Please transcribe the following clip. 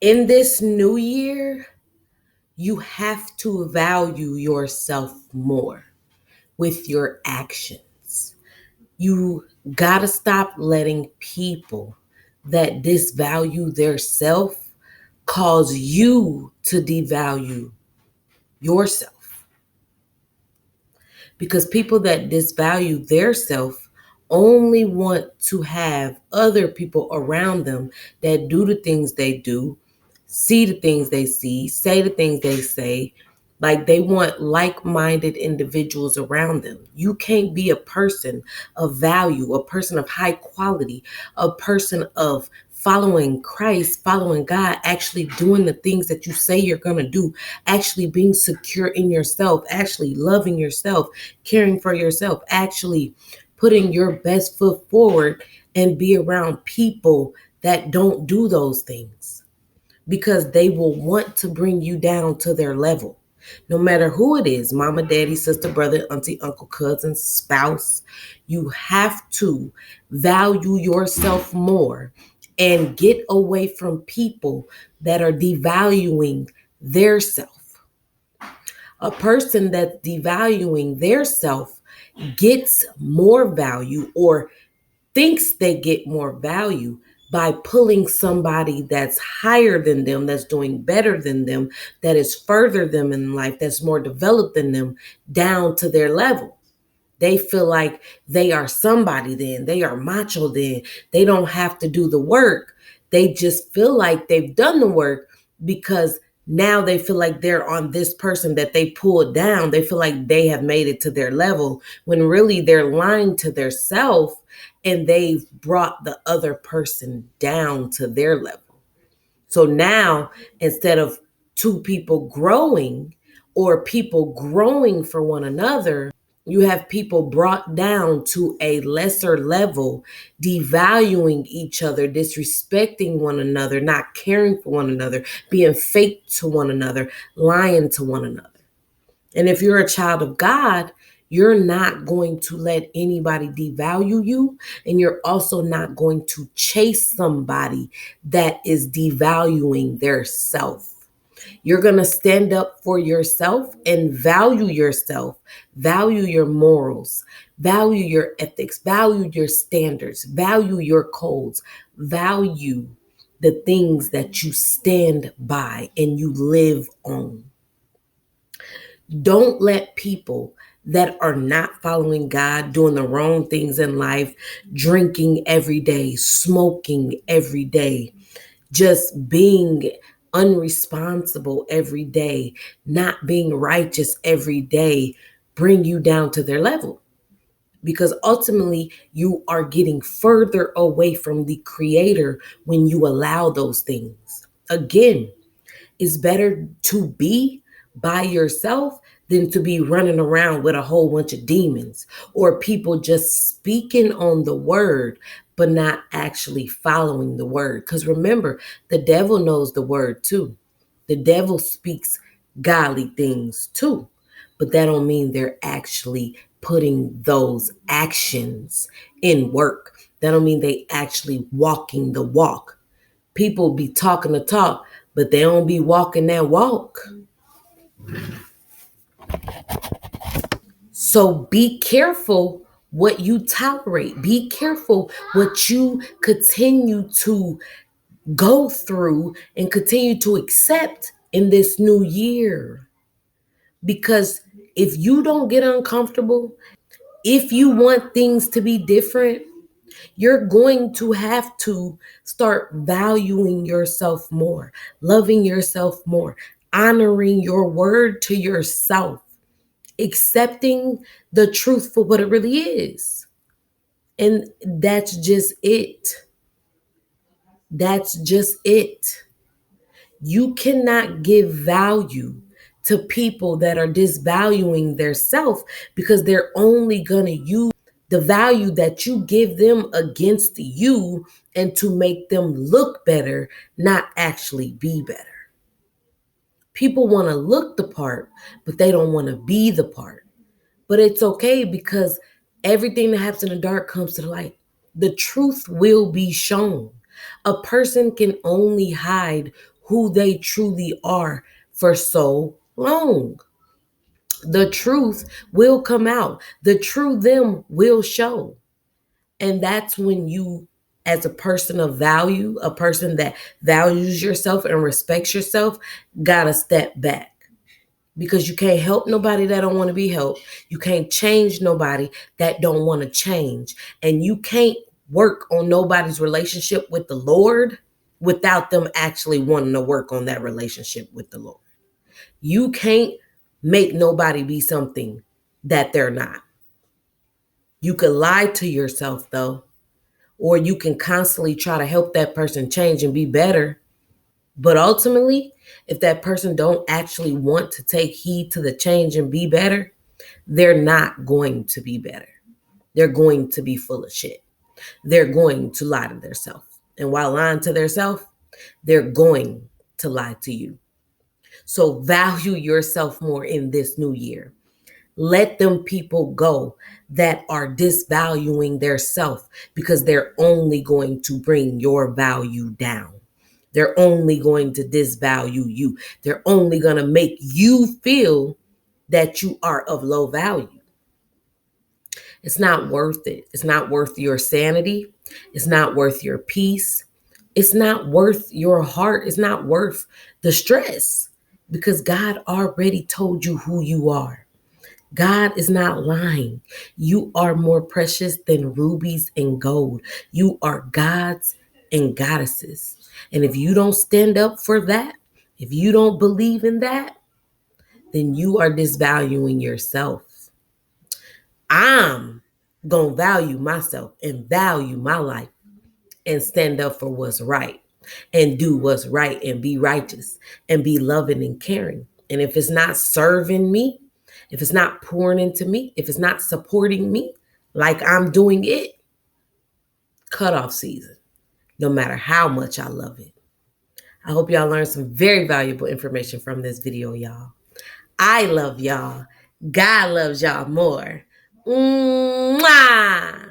In this new year, you have to value yourself more with your actions. You gotta stop letting people that disvalue their self cause you to devalue yourself. Because people that disvalue their self only want to have other people around them that do the things they do, see the things they see, say the things they say. Like they want like minded individuals around them. You can't be a person of value, a person of high quality, a person of following Christ, following God, actually doing the things that you say you're going to do, actually being secure in yourself, actually loving yourself, caring for yourself, actually putting your best foot forward and be around people that don't do those things because they will want to bring you down to their level. No matter who it is, mama, daddy, sister, brother, auntie, uncle, cousin, spouse, you have to value yourself more and get away from people that are devaluing their self. A person that's devaluing their self gets more value or thinks they get more value by pulling somebody that's higher than them, that's doing better than them, that is further them in life, that's more developed than them, down to their level. They feel like they are somebody then, they are macho then, they don't have to do the work. They just feel like they've done the work because now they feel like they're on this person that they pulled down. They feel like they have made it to their level when really they're lying to their self and they've brought the other person down to their level. So now instead of two people growing or people growing for one another, you have people brought down to a lesser level, devaluing each other, disrespecting one another, not caring for one another, being fake to one another, lying to one another. And if you're a child of God, you're not going to let anybody devalue you. And you're also not going to chase somebody that is devaluing their self. You're going to stand up for yourself and value yourself, value your morals, value your ethics, value your standards, value your codes, value the things that you stand by and you live on. Don't let people that are not following God, doing the wrong things in life, drinking every day, smoking every day, just being unresponsible every day, not being righteous every day, bring you down to their level. Because ultimately, you are getting further away from the Creator when you allow those things. Again, it's better to be by yourself than to be running around with a whole bunch of demons or people just speaking on the word but not actually following the word. Because remember, the devil knows the word too. The devil speaks godly things too, but that don't mean they're actually putting those actions in work. That don't mean they actually walking the walk. People be talking the talk, but they don't be walking that walk. So be careful what you tolerate. Be careful what you continue to go through and continue to accept in this new year. Because if you don't get uncomfortable, if you want things to be different, you're going to have to start valuing yourself more, loving yourself more, honoring your word to yourself, accepting the truth for what it really is. And that's just it. That's just it. You cannot give value to people that are disvaluing their self because they're only going to use the value that you give them against you and to make them look better, not actually be better. People want to look the part, but they don't want to be the part. But it's okay because everything that happens in the dark comes to the light. The truth will be shown. A person can only hide who they truly are for so long. The truth will come out. The true them will show. And that's when you, as a person of value, a person that values yourself and respects yourself, gotta step back. Because you can't help nobody that don't want to be helped. You can't change nobody that don't want to change. And you can't work on nobody's relationship with the Lord without them actually wanting to work on that relationship with the Lord. You can't make nobody be something that they're not. You could lie to yourself though, or you can constantly try to help that person change and be better. But ultimately, if that person don't actually want to take heed to the change and be better, they're not going to be better. They're going to be full of shit. They're going to lie to themselves. And while lying to themselves, they're going to lie to you. So value yourself more in this new year. Let them people go that are disvaluing their self, because they're only going to bring your value down. They're only going to disvalue you. They're only going to make you feel that you are of low value. It's not worth it. It's not worth your sanity. It's not worth your peace. It's not worth your heart. It's not worth the stress, because God already told you who you are. God is not lying. You are more precious than rubies and gold. You are gods and goddesses. And if you don't stand up for that, if you don't believe in that, then you are disvaluing yourself. I'm going to value myself and value my life and stand up for what's right and do what's right and be righteous and be loving and caring. And if it's not serving me, if it's not pouring into me, if it's not supporting me like I'm doing it, cut off season, no matter how much I love it. I hope y'all learned some very valuable information from this video, y'all. I love y'all. God loves y'all more. Mwah!